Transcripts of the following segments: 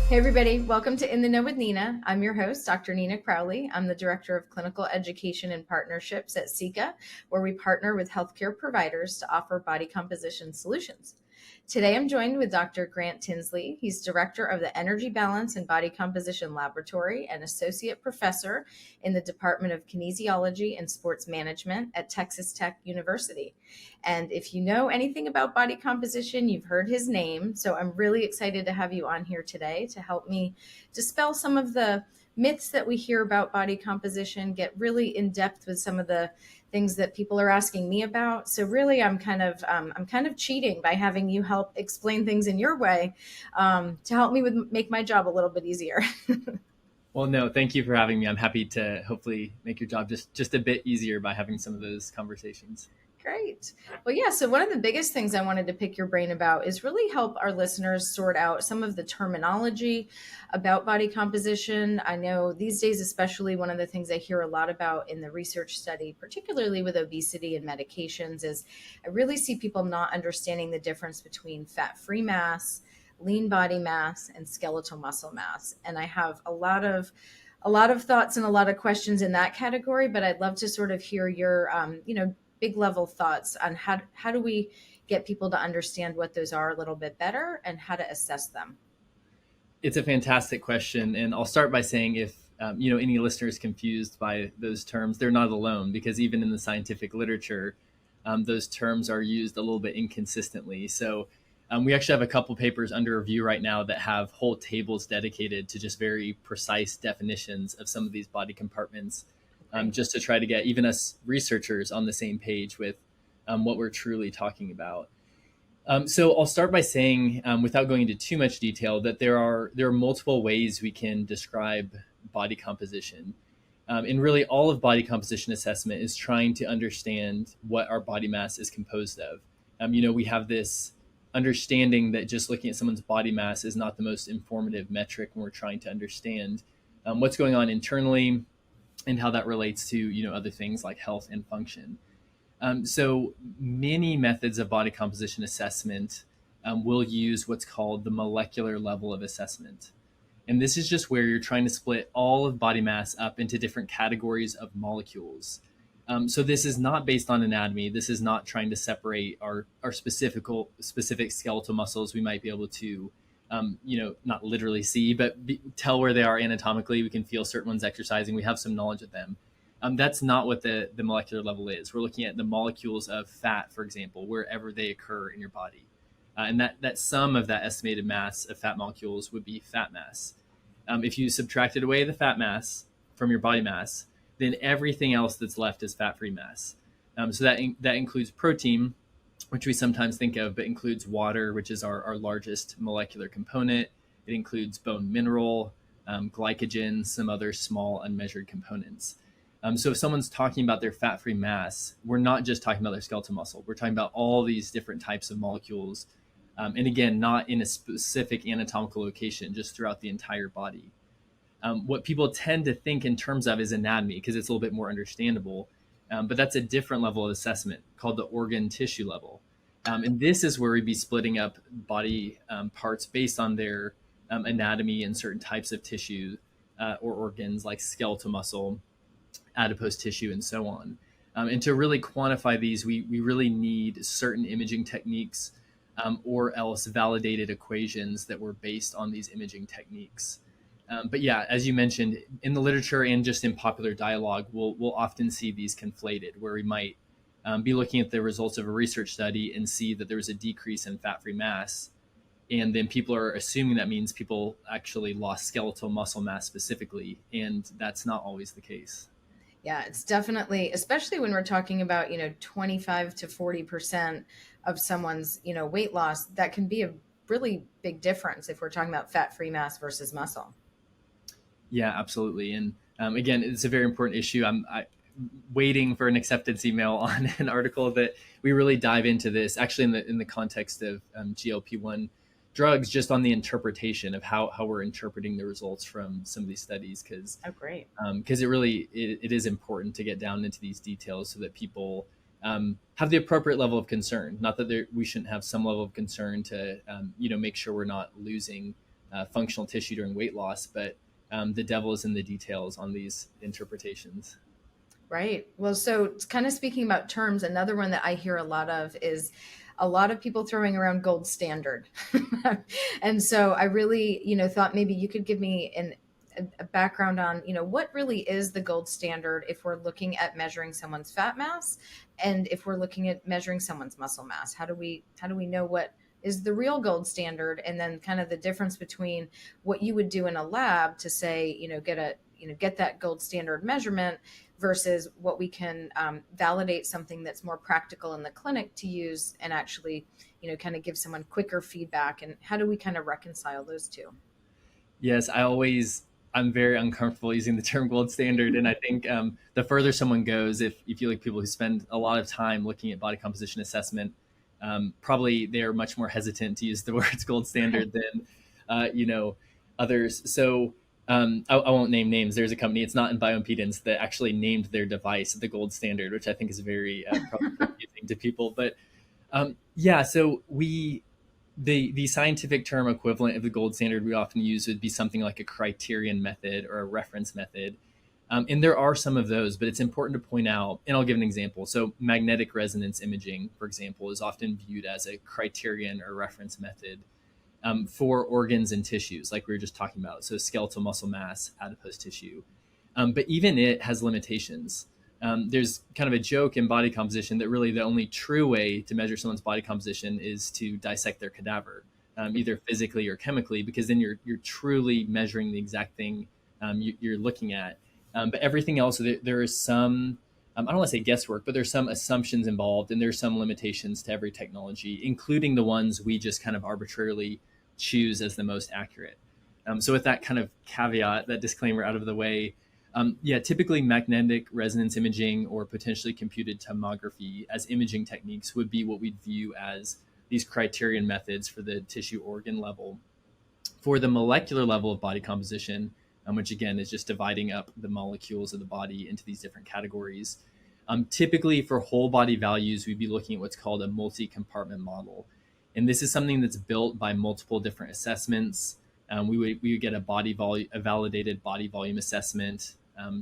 Hey, everybody. Welcome to In the Know with Nina. I'm your host, Dr. Nina Crowley. I'm the Director of Clinical Education and Partnerships at SICA, where we partner with healthcare providers to offer body composition solutions. Today, I'm joined with Dr. Grant Tinsley. He's Director of the Energy Balance and Body Composition Laboratory and Associate Professor in the Department of Kinesiology and Sports Management at Texas Tech University. And if you know anything about body composition, you've heard his name. So I'm really excited to have you on here today to help me dispel some of the myths that we hear about body composition, get really in depth with some of the things that people are asking me about. So really, I'm kind of cheating by having you help explain things in your way to help me make my job a little bit easier. Well, no, thank you for having me. I'm happy to hopefully make your job just a bit easier by having some of those conversations. Great. Well, yeah. So, one of the biggest things I wanted to pick your brain about is really help our listeners sort out some of the terminology about body composition. I know these days, especially, one of the things I hear a lot about in the research study, particularly with obesity and medications, is I really see people not understanding the difference between fat free mass, lean body mass, and skeletal muscle mass. And I have a lot of thoughts and a lot of questions in that category, but I'd love to sort of hear your, big level thoughts on how do we get people to understand what those are a little bit better and how to assess them. It's a fantastic question, and I'll start by saying if any listeners confused by those terms, they're not alone because even in the scientific literature, those terms are used a little bit inconsistently. So we actually have a couple papers under review right now that have whole tables dedicated to just very precise definitions of some of these body compartments, just to try to get even us researchers on the same page with what we're truly talking about. So I'll start by saying, without going into too much detail, that there are multiple ways we can describe body composition. And really, all of body composition assessment is trying to understand what our body mass is composed of. We have this understanding that just looking at someone's body mass is not the most informative metric when we're trying to understand what's going on internally and how that relates to other things like health and function. So many methods of body composition assessment will use what's called the molecular level of assessment. And this is just where you're trying to split all of body mass up into different categories of molecules. So this is not based on anatomy. This is not trying to separate our specific skeletal muscles we might be able to, not literally see, but tell where they are anatomically. We can feel certain ones exercising. We have some knowledge of them. That's not what the molecular level is. We're looking at the molecules of fat, for example, wherever they occur in your body. And that sum of that estimated mass of fat molecules would be fat mass. If you subtracted away the fat mass from your body mass, then everything else that's left is fat-free mass. So that includes protein, which we sometimes think of, but includes water, which is our largest molecular component. It includes bone mineral, glycogen, some other small unmeasured components. So if someone's talking about their fat-free mass, we're not just talking about their skeletal muscle. We're talking about all these different types of molecules. And again, not in a specific anatomical location, just throughout the entire body. What people tend to think in terms of is anatomy because it's a little bit more understandable. But that's a different level of assessment called the organ tissue level. And this is where we'd be splitting up body parts based on their anatomy and certain types of tissue or organs like skeletal muscle, adipose tissue, and so on. And to really quantify these, we really need certain imaging techniques or else validated equations that were based on these imaging techniques. But yeah, as you mentioned, in the literature and just in popular dialogue, we'll often see these conflated, where we might be looking at the results of a research study and see that there's a decrease in fat-free mass. And then people are assuming that means people actually lost skeletal muscle mass specifically, and that's not always the case. Yeah, it's definitely, especially when we're talking about, 25 to 40% of someone's, weight loss, that can be a really big difference if we're talking about fat-free mass versus muscle. Yeah, absolutely. And again, it's a very important issue. I'm waiting for an acceptance email on an article that we really dive into this, actually in the context of GLP-1 drugs, just on the interpretation of how we're interpreting the results from some of these studies, because Oh, great. it is important to get down into these details so that people have the appropriate level of concern. Not that we shouldn't have some level of concern to make sure we're not losing functional tissue during weight loss, but the devil is in the details on these interpretations. Right. Well, so it's kind of speaking about terms, another one that I hear a lot of is a lot of people throwing around gold standard. And so I really, thought maybe you could give me a background on, what really is the gold standard if we're looking at measuring someone's fat mass and if we're looking at measuring someone's muscle mass. How do we know what is the real gold standard, and then kind of the difference between what you would do in a lab to say, get that gold standard measurement versus what we can validate something that's more practical in the clinic to use and actually, kind of give someone quicker feedback, and how do we kind of reconcile those two? Yes, I'm very uncomfortable using the term gold standard. And I think the further someone goes, if you feel like people who spend a lot of time looking at body composition assessment, probably they're much more hesitant to use the words gold standard than, others. So I won't name names. There's a company, it's not in bioimpedance, that actually named their device the gold standard, which I think is very probably confusing to people. But yeah, so the scientific term equivalent of the gold standard we often use would be something like a criterion method or a reference method. And there are some of those, but it's important to point out, and I'll give an example. So magnetic resonance imaging, for example, is often viewed as a criterion or reference method for organs and tissues, like we were just talking about. So skeletal muscle mass, adipose tissue. But even it has limitations. There's kind of a joke in body composition that really the only true way to measure someone's body composition is to dissect their cadaver, either physically or chemically, because then you're truly measuring the exact thing you're looking at. But everything else, there is some, I don't want to say guesswork, but there's some assumptions involved, and there's some limitations to every technology, including the ones we just kind of arbitrarily choose as the most accurate. So with that kind of caveat, that disclaimer out of the way, yeah, typically magnetic resonance imaging or potentially computed tomography as imaging techniques would be what we'd view as these criterion methods for the tissue organ level. For the molecular level of body composition, which again is just dividing up the molecules of the body into these different categories, typically for whole body values, we'd be looking at what's called a multi-compartment model. And this is something that's built by multiple different assessments. We would get a validated body volume assessment,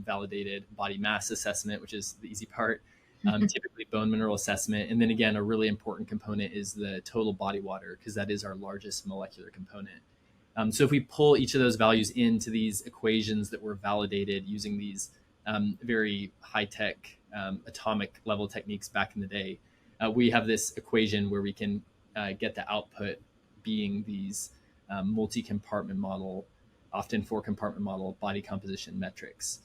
validated body mass assessment, which is the easy part, typically bone mineral assessment. And then again, a really important component is the total body water, because that is our largest molecular component. So if we pull each of those values into these equations that were validated using these very high-tech atomic level techniques back in the day, we have this equation where we can get the output being these multi-compartment model, often 4-compartment model body composition metrics.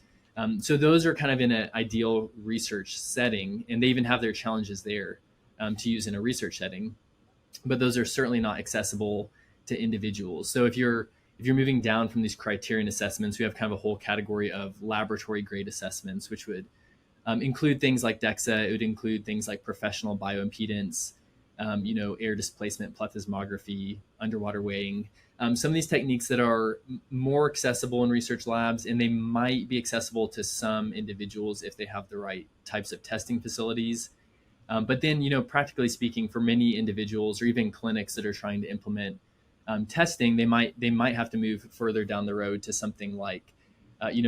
So those are kind of in an ideal research setting, and they even have their challenges there to use in a research setting, but those are certainly not accessible to individuals. So if you're moving down from these criterion assessments, we have kind of a whole category of laboratory grade assessments, which would include things like DEXA. It would include things like professional bioimpedance, air displacement plethysmography, underwater weighing. Some of these techniques that are more accessible in research labs, and they might be accessible to some individuals if they have the right types of testing facilities. But then, practically speaking, for many individuals or even clinics that are trying to implement testing, they might have to move further down the road to something like,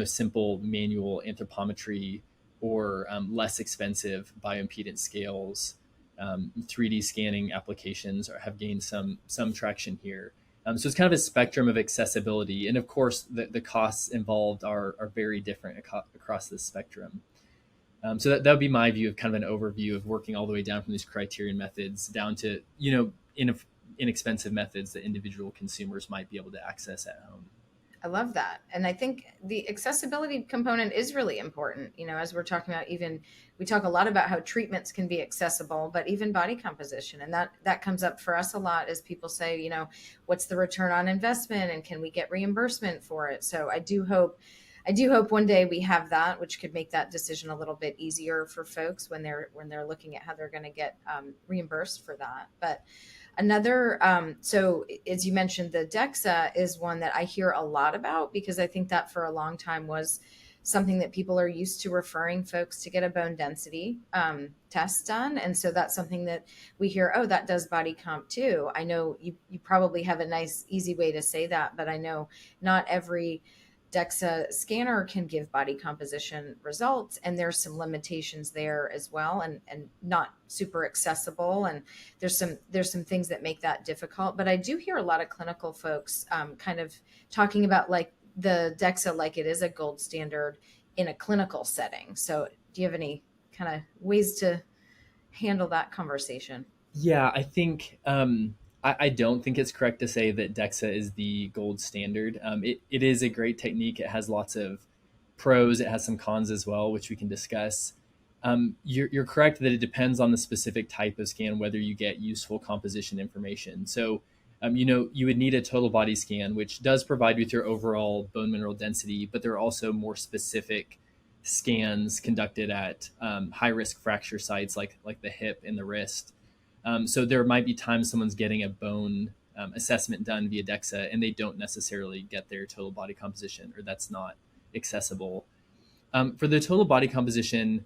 simple manual anthropometry or less expensive bioimpedance scales. 3D scanning applications have gained some traction here. So it's kind of a spectrum of accessibility. And of course, the costs involved are very different across this spectrum. So that would be my view of kind of an overview of working all the way down from these criterion methods down to, inexpensive methods that individual consumers might be able to access at home. I love that. And I think the accessibility component is really important. As we're talking about, even we talk a lot about how treatments can be accessible, but even body composition. And that comes up for us a lot as people say, what's the return on investment and can we get reimbursement for it? So I do hope one day we have that, which could make that decision a little bit easier for folks when they're looking at how they're going to get reimbursed for that. But another, so as you mentioned, the DEXA is one that I hear a lot about because I think that for a long time was something that people are used to referring folks to get a bone density test done. And so that's something that we hear, oh, that does body comp too. I know you probably have a nice, easy way to say that, but I know not every DEXA scanner can give body composition results, and there's some limitations there as well, and not super accessible. And there's some things that make that difficult. But I do hear a lot of clinical folks kind of talking about like the DEXA like it is a gold standard in a clinical setting. So do you have any kind of ways to handle that conversation? Yeah, I think I don't think it's correct to say that DEXA is the gold standard. It is a great technique. It has lots of pros. It has some cons as well, which we can discuss. You're correct that it depends on the specific type of scan whether you get useful composition information. So, you would need a total body scan, which does provide with your overall bone mineral density, but there are also more specific scans conducted at high risk fracture sites like the hip and the wrist. So there might be times someone's getting a bone assessment done via DEXA and they don't necessarily get their total body composition, or that's not accessible. For the total body composition,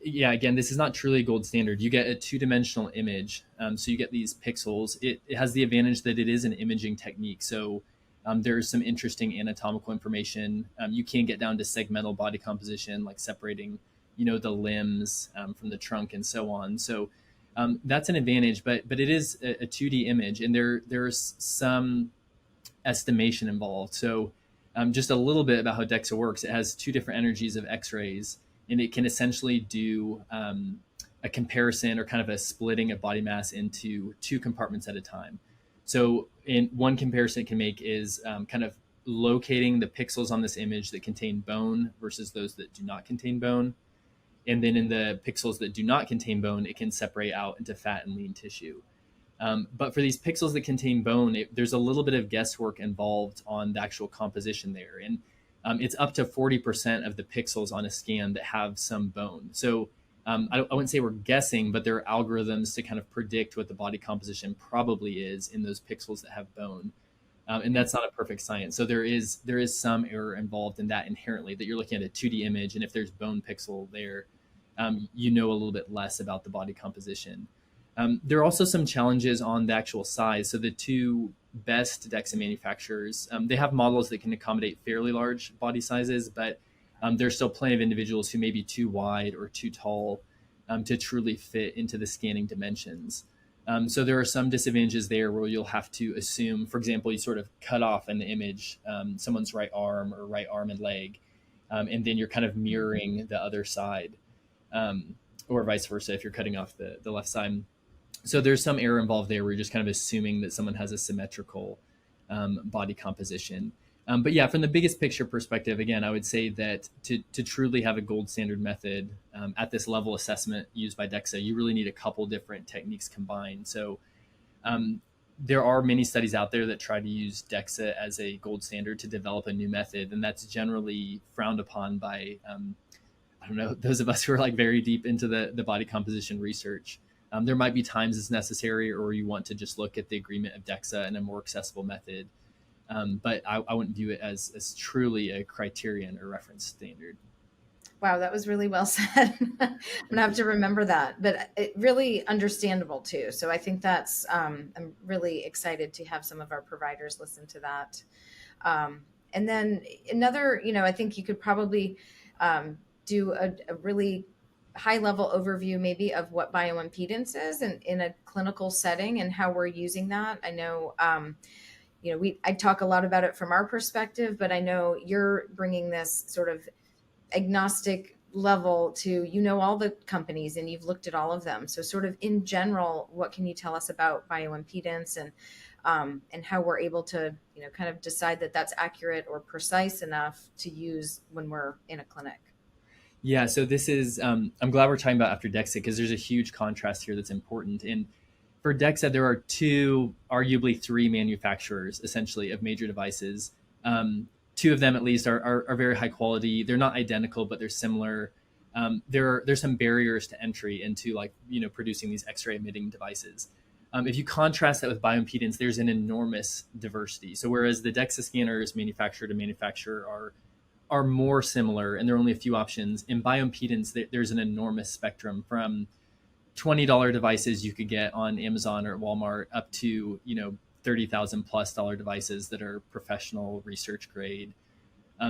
yeah, again, this is not truly a gold standard. You get a two-dimensional image. So you get these pixels. It has the advantage that it is an imaging technique. So there's some interesting anatomical information. You can get down to segmental body composition, like separating, the limbs from the trunk and so on. So that's an advantage, but it is a 2D image, and there's some estimation involved. So just a little bit about how DEXA works. It has two different energies of X-rays, and it can essentially do a comparison or kind of a splitting of body mass into two compartments at a time. So in one comparison it can make is kind of locating the pixels on this image that contain bone versus those that do not contain bone. And then in the pixels that do not contain bone, it can separate out into fat and lean tissue. But for these pixels that contain bone, there's a little bit of guesswork involved on the actual composition there. And it's up to 40% of the pixels on a scan that have some bone. So I wouldn't say we're guessing, but there are algorithms to kind of predict what the body composition probably is in those pixels that have bone. And that's not a perfect science. So there is some error involved in that inherently, that you're looking at a 2D image, and if there's bone pixel there, a little bit less about the body composition. There are also some challenges on the actual size. So the two best DEXA manufacturers, they have models that can accommodate fairly large body sizes, but there's still plenty of individuals who may be too wide or too tall to truly fit into the scanning dimensions. So there are some disadvantages there where you'll have to assume, for example, you sort of cut off in the image someone's right arm and leg, and then you're kind of mirroring the other side, or vice versa if you're cutting off the left side. So there's some error involved there where you're just kind of assuming that someone has a symmetrical body composition. But yeah, from the biggest picture perspective, again, I would say that to truly have a gold standard method at this level assessment used by DEXA, you really need a couple different techniques combined. So there are many studies out there that try to use DEXA as a gold standard to develop a new method, and that's generally frowned upon by, those of us who are like very deep into the body composition research. There might be times it's necessary, or you want to just look at the agreement of DEXA and a more accessible method. But I wouldn't view it as truly a criterion or reference standard. Wow, that was really well said. I'm gonna have to remember that, but it really understandable too. So I think that's, I'm really excited to have some of our providers listen to that. And then another, I think you could probably do a really high level overview maybe of what bioimpedance is and in a clinical setting and how we're using that. I know, I talk a lot about it from our perspective, but I know you're bringing this sort of agnostic level to, all the companies and you've looked at all of them. So sort of in general, what can you tell us about bioimpedance and how we're able to, kind of decide that that's accurate or precise enough to use when we're in a clinic? Yeah, so this is, I'm glad we're talking about after DEXA, because there's a huge contrast here that's important. And for DEXA, there are arguably three manufacturers, essentially, of major devices. Two of them, at least, are very high quality. They're not identical, but they're similar. There's some barriers to entry into producing these X-ray emitting devices. If you contrast that with bioimpedance, there's an enormous diversity. So whereas the DEXA scanners manufacturer to manufacturer are are more similar, and there are only a few options. In bioimpedance, there's an enormous spectrum from $20 devices you could get on Amazon or at Walmart up to, 30,000 plus dollar devices that are professional research grade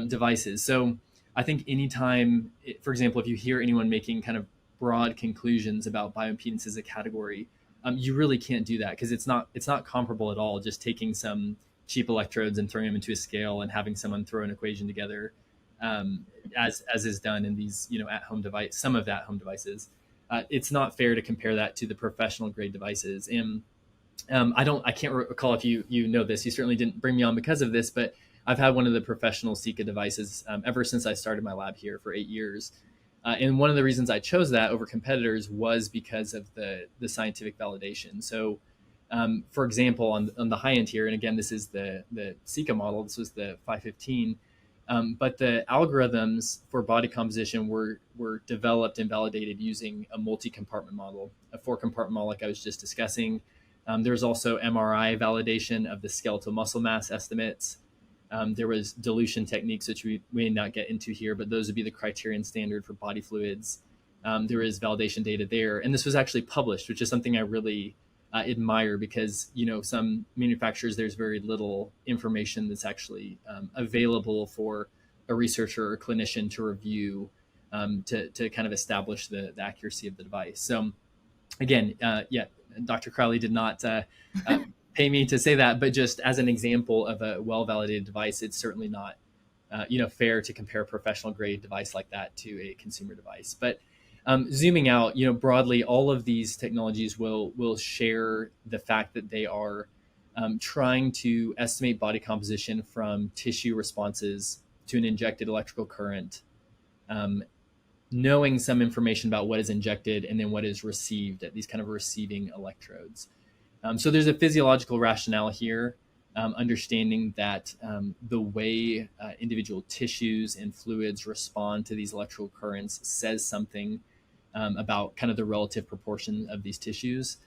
devices. So I think anytime, for example, if you hear anyone making kind of broad conclusions about bioimpedance as a category, you really can't do that because it's not comparable at all. Just taking some cheap electrodes and throwing them into a scale and having someone throw an equation together, as is done in these at home device, some of the at home devices. It's not fair to compare that to the professional grade devices. And I can't recall if you know this. You certainly didn't bring me on because of this, but I've had one of the professional Sika devices ever since I started my lab here for 8 years. And one of the reasons I chose that over competitors was because of the scientific validation. So, for example, on the high end here, and again, this is the Sika model. This was the 515. But the algorithms for body composition were developed and validated using a multi-compartment model, a 4-compartment model like I was just discussing. There's also MRI validation of the skeletal muscle mass estimates. There was dilution techniques, which we may not get into here, but those would be the criterion standard for body fluids. There is validation data there. And this was actually published, which is something I really admire because, some manufacturers, there's very little information that's actually available for a researcher or clinician to review to kind of establish the accuracy of the device. So again, Dr. Crowley did not pay me to say that, but just as an example of a well-validated device, it's certainly not, fair to compare a professional grade device like that to a consumer device. But zooming out, broadly, all of these technologies will share the fact that they are trying to estimate body composition from tissue responses to an injected electrical current, knowing some information about what is injected and then what is received at these kind of receiving electrodes. So there's a physiological rationale here, understanding that the way individual tissues and fluids respond to these electrical currents says something about kind of the relative proportion of these tissues.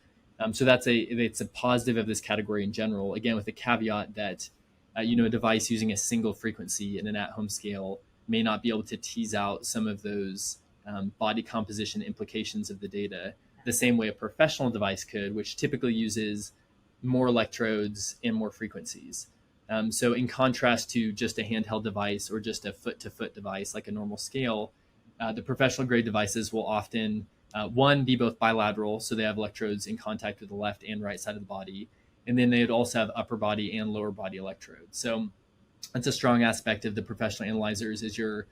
So it's a positive of this category in general, again, with the caveat that, a device using a single frequency in an at-home scale may not be able to tease out some of those body composition implications of the data the same way a professional device could, which typically uses more electrodes and more frequencies. So in contrast to just a handheld device or just a foot-to-foot device like a normal scale, the professional grade devices will often, one, be both bilateral, so they have electrodes in contact with the left and right side of the body, and then they would also have upper body and lower body electrodes. So that's a strong aspect of the professional analyzers is you're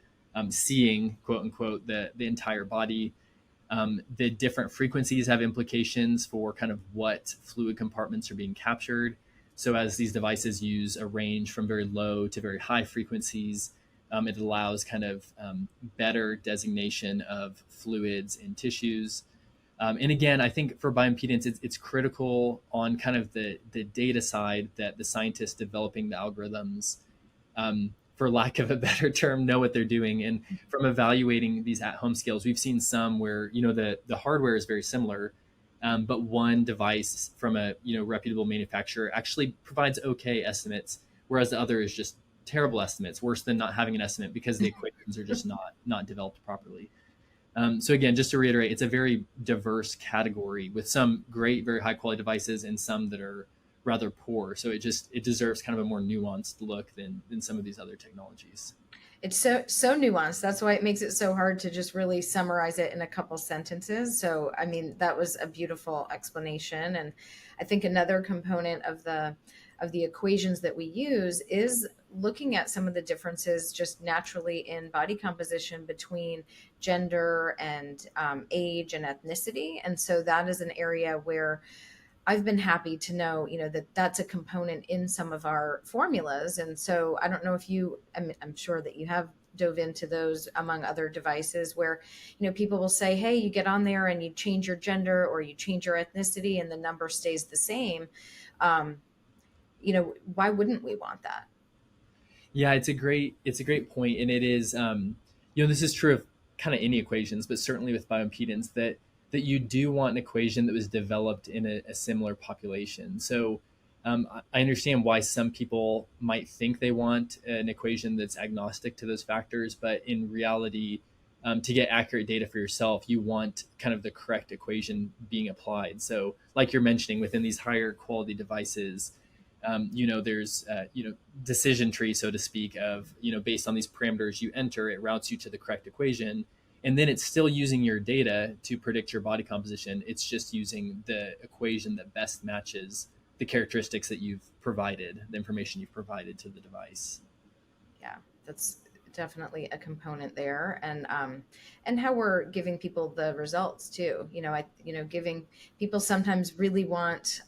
seeing, quote unquote, the entire body. The different frequencies have implications for kind of what fluid compartments are being captured. So as these devices use a range from very low to very high frequencies, it allows kind of better designation of fluids and tissues. And again, I think for bioimpedance, it's critical on kind of the data side that the scientists developing the algorithms, for lack of a better term, know what they're doing. And from evaluating these at-home scales, we've seen some where, the hardware is very similar, but one device from a, reputable manufacturer actually provides okay estimates, whereas the other is just terrible estimates, worse than not having an estimate because the equations are just not developed properly. So again, just to reiterate, it's a very diverse category with some great, very high quality devices and some that are rather poor. So it deserves kind of a more nuanced look than some of these other technologies. It's so nuanced. That's why it makes it so hard to just really summarize it in a couple sentences. So, I mean, that was a beautiful explanation. And I think another component of the equations that we use is looking at some of the differences just naturally in body composition between gender and age and ethnicity. And so that is an area where I've been happy to know, that that's a component in some of our formulas. And so I don't know if I'm sure that you have dove into those among other devices where, people will say, hey, you get on there and you change your gender or you change your ethnicity and the number stays the same. Why wouldn't we want that? Yeah, it's a great point. And it is, this is true of kind of any equations, but certainly with bioimpedance that you do want an equation that was developed in a similar population. So I understand why some people might think they want an equation that's agnostic to those factors, but in reality, to get accurate data for yourself, you want kind of the correct equation being applied. So, like you're mentioning, within these higher quality devices, there's decision tree, so to speak, of based on these parameters you enter, it routes you to the correct equation, and then it's still using your data to predict your body composition. It's just using the equation that best matches the characteristics that you've provided, the information you've provided to the device. Yeah, that's definitely a component there, and how we're giving people the results too. Giving people sometimes really want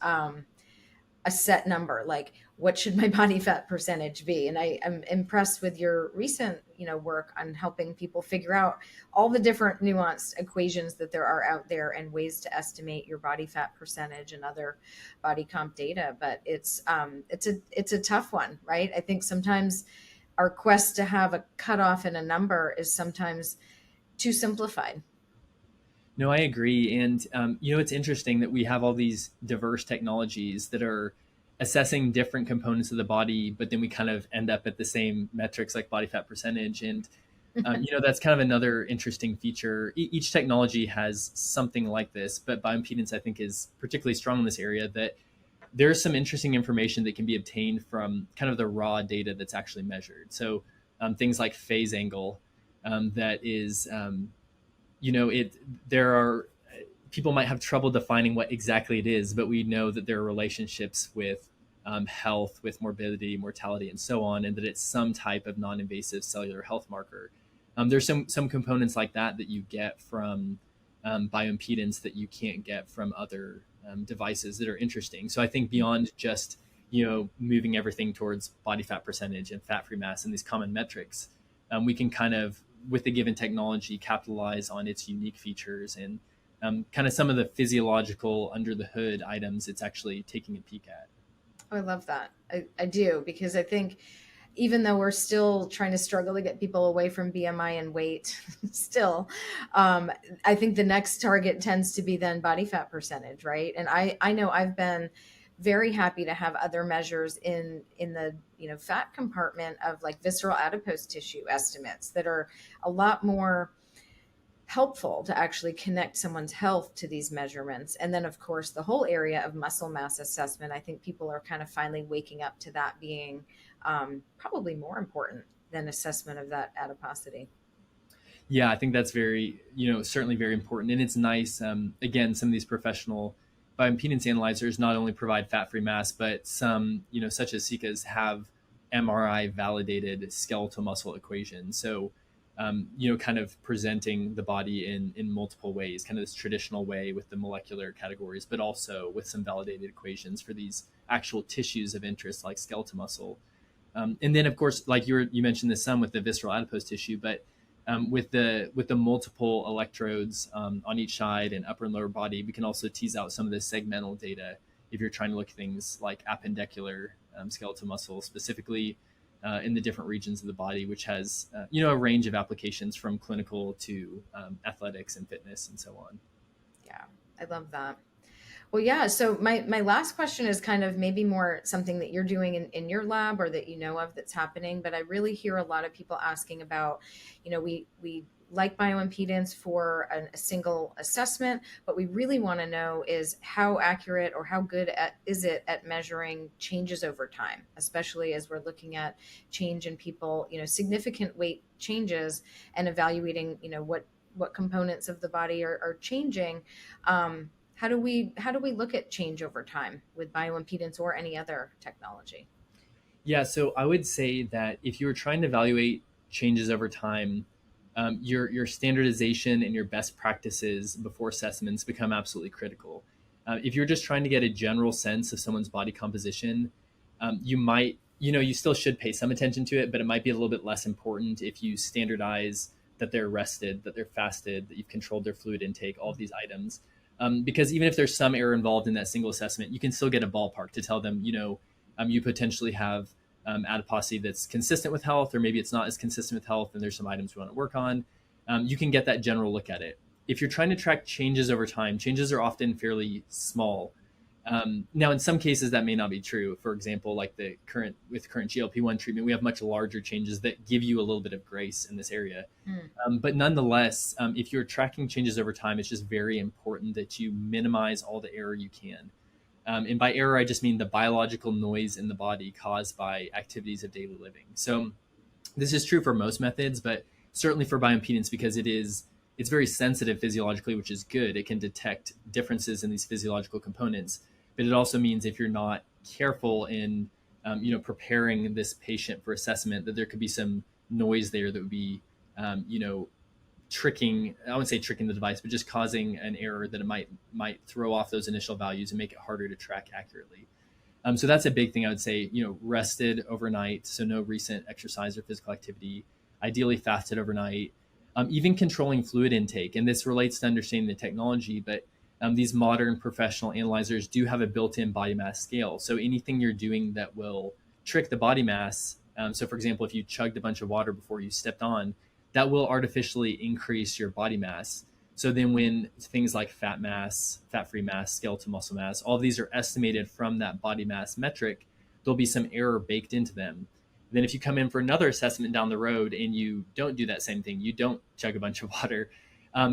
a set number, like what should my body fat percentage be? And I'm impressed with your recent work on helping people figure out all the different nuanced equations that there are out there and ways to estimate your body fat percentage and other body comp data. But it's a tough one, right? I think sometimes our quest to have a cutoff and a number is sometimes too simplified. No, I agree. And, it's interesting that we have all these diverse technologies that are assessing different components of the body, but then we kind of end up at the same metrics like body fat percentage. And, that's kind of another interesting feature. Each technology has something like this, but bioimpedance, I think, is particularly strong in this area, that there's some interesting information that can be obtained from kind of the raw data that's actually measured. So things like phase angle, that is, there are people might have trouble defining what exactly it is, but we know that there are relationships with health, with morbidity, mortality, and so on, and that it's some type of non-invasive cellular health marker. There's some components like that you get from bioimpedance that you can't get from other devices that are interesting. So I think beyond just moving everything towards body fat percentage and fat-free mass and these common metrics, we can kind of, with the given technology, capitalize on its unique features and kind of some of the physiological under the hood items it's actually taking a peek at. Oh, I love that. I do, because I think even though we're still trying to struggle to get people away from BMI and weight still, I think the next target tends to be then body fat percentage, right? And I know I've been very happy to have other measures in the fat compartment of like visceral adipose tissue estimates that are a lot more helpful to actually connect someone's health to these measurements. And then of course the whole area of muscle mass assessment, I think people are kind of finally waking up to that being probably more important than assessment of that adiposity. Yeah, I think that's very, certainly very important. And it's nice, again, some of these professional bioimpedance analyzers not only provide fat-free mass, but some, such as Sika's, have MRI validated skeletal muscle equations. So, kind of presenting the body in multiple ways, kind of this traditional way with the molecular categories, but also with some validated equations for these actual tissues of interest like skeletal muscle. And then, of course, like you mentioned this some with the visceral adipose tissue, but with the multiple electrodes on each side and upper and lower body, we can also tease out some of the segmental data if you're trying to look at things like appendicular skeletal muscle, specifically in the different regions of the body, which has a range of applications from clinical to athletics and fitness and so on. Yeah, I love that. Well, yeah. So my last question is kind of maybe more something that you're doing in your lab or that you know of that's happening. But I really hear a lot of people asking about, we like bioimpedance for a single assessment, but we really want to know is how accurate or how good is it at measuring changes over time, especially as we're looking at change in people, significant weight changes and evaluating, what components of the body are changing. How do we look at change over time with bioimpedance or any other technology? Yeah, so I would say that if you were trying to evaluate changes over time, your standardization and your best practices before assessments become absolutely critical. If you're just trying to get a general sense of someone's body composition, you might, you still should pay some attention to it, but it might be a little bit less important if you standardize that they're rested, that they're fasted, that you've controlled their fluid intake, all of these items. Because even if there's some error involved in that single assessment, you can still get a ballpark to tell them, you potentially have adiposity that's consistent with health, or maybe it's not as consistent with health, and there's some items we want to work on. You can get that general look at it. If you're trying to track changes over time, changes are often fairly small. Now, in some cases, that may not be true. For example, like with current GLP-1 treatment, we have much larger changes that give you a little bit of grace in this area. Mm. But nonetheless, if you're tracking changes over time, it's just very important that you minimize all the error you can. And by error, I just mean the biological noise in the body caused by activities of daily living. So this is true for most methods, but certainly for bioimpedance, because it's very sensitive physiologically, which is good. It can detect differences in these physiological components, but it also means if you're not careful in preparing this patient for assessment, that there could be some noise there that would be tricking, I wouldn't say tricking the device, but just causing an error that it might throw off those initial values and make it harder to track accurately. So that's a big thing. I would say, rested overnight, so no recent exercise or physical activity, ideally fasted overnight, even controlling fluid intake. And this relates to understanding the technology, but these modern professional analyzers do have a built-in body mass scale. So anything you're doing that will trick the body mass, so for example, if you chugged a bunch of water before you stepped on, that will artificially increase your body mass. So then when things like fat mass, fat-free mass, skeletal muscle mass, all of these are estimated from that body mass metric, there'll be some error baked into them. Then if you come in for another assessment down the road and you don't do that same thing, you don't chug a bunch of water,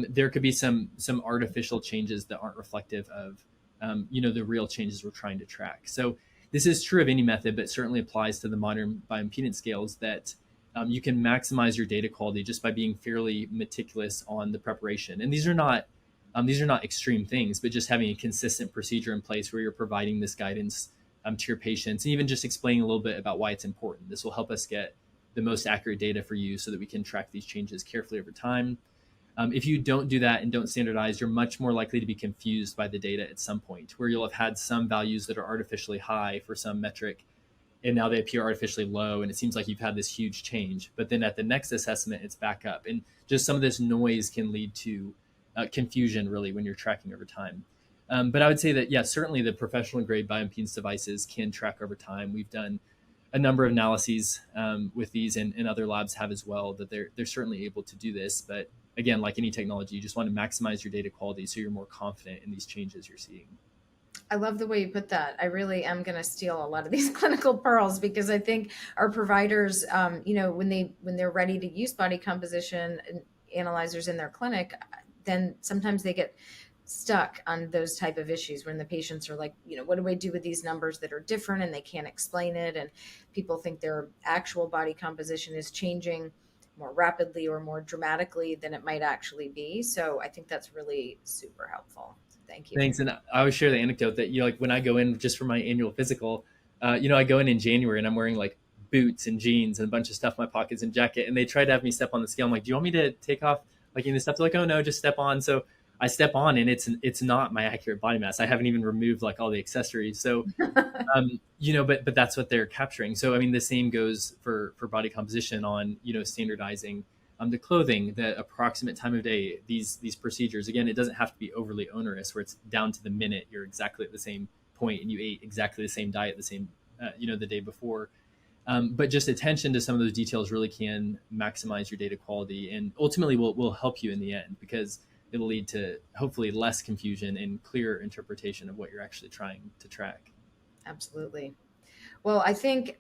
there could be some artificial changes that aren't reflective of the real changes we're trying to track. So this is true of any method, but certainly applies to the modern bioimpedance scales, that you can maximize your data quality just by being fairly meticulous on the preparation. And these are not extreme things, but just having a consistent procedure in place where you're providing this guidance to your patients, and even just explaining a little bit about why it's important. This will help us get the most accurate data for you so that we can track these changes carefully over time. If you don't do that and don't standardize, you're much more likely to be confused by the data at some point, where you'll have had some values that are artificially high for some metric, and now they appear artificially low, and it seems like you've had this huge change. But then at the next assessment, it's back up. And just some of this noise can lead to confusion, really, when you're tracking over time. But I would say that, yeah, certainly the professional grade bioimpedance devices can track over time. We've done a number of analyses with these, and other labs have as well, that they're certainly able to do this. But again, like any technology, you just want to maximize your data quality so you're more confident in these changes you're seeing. I love the way you put that. I really am going to steal a lot of these clinical pearls, because I think our providers, when they're ready to use body composition analyzers in their clinic, then sometimes they get stuck on those type of issues when the patients are like, what do I do with these numbers that are different, and they can't explain it, and people think their actual body composition is changing more rapidly or more dramatically than it might actually be. So I think that's really super helpful. Thank you. Thanks. And I always share the anecdote that, like when I go in just for my annual physical, I go in January and I'm wearing like boots and jeans and a bunch of stuff in my pockets and jacket. And they try to have me step on the scale. I'm like, do you want me to take off like any stuff? They're like, oh no, just step on. So I step on, and it's not my accurate body mass. I haven't even removed like all the accessories. So, but that's what they're capturing. So, I mean, the same goes for body composition on, standardizing the clothing, the approximate time of day, these procedures. Again, it doesn't have to be overly onerous where it's down to the minute. You're exactly at the same point and you ate exactly the same diet, the same, the day before. But just attention to some of those details really can maximize your data quality, and ultimately will help you in the end, because it'll lead to hopefully less confusion and clearer interpretation of what you're actually trying to track. Absolutely. Well, I think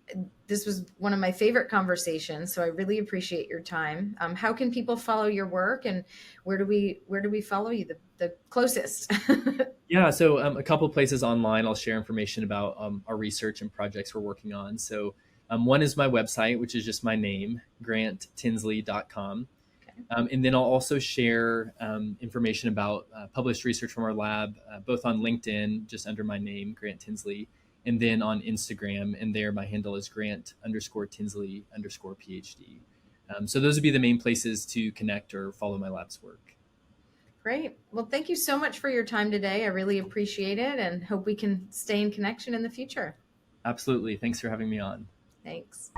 this was one of my favorite conversations, so I really appreciate your time. How can people follow your work, and where do we follow you the closest? Yeah, so a couple places online. I'll share information about our research and projects we're working on. So one is my website, which is just my name, granttinsley.com. And then I'll also share information about published research from our lab, both on LinkedIn, just under my name, Grant Tinsley, and then on Instagram. And there my handle is Grant_Tinsley_PhD. So those would be the main places to connect or follow my lab's work. Great. Well, thank you so much for your time today. I really appreciate it, and hope we can stay in connection in the future. Absolutely. Thanks for having me on. Thanks.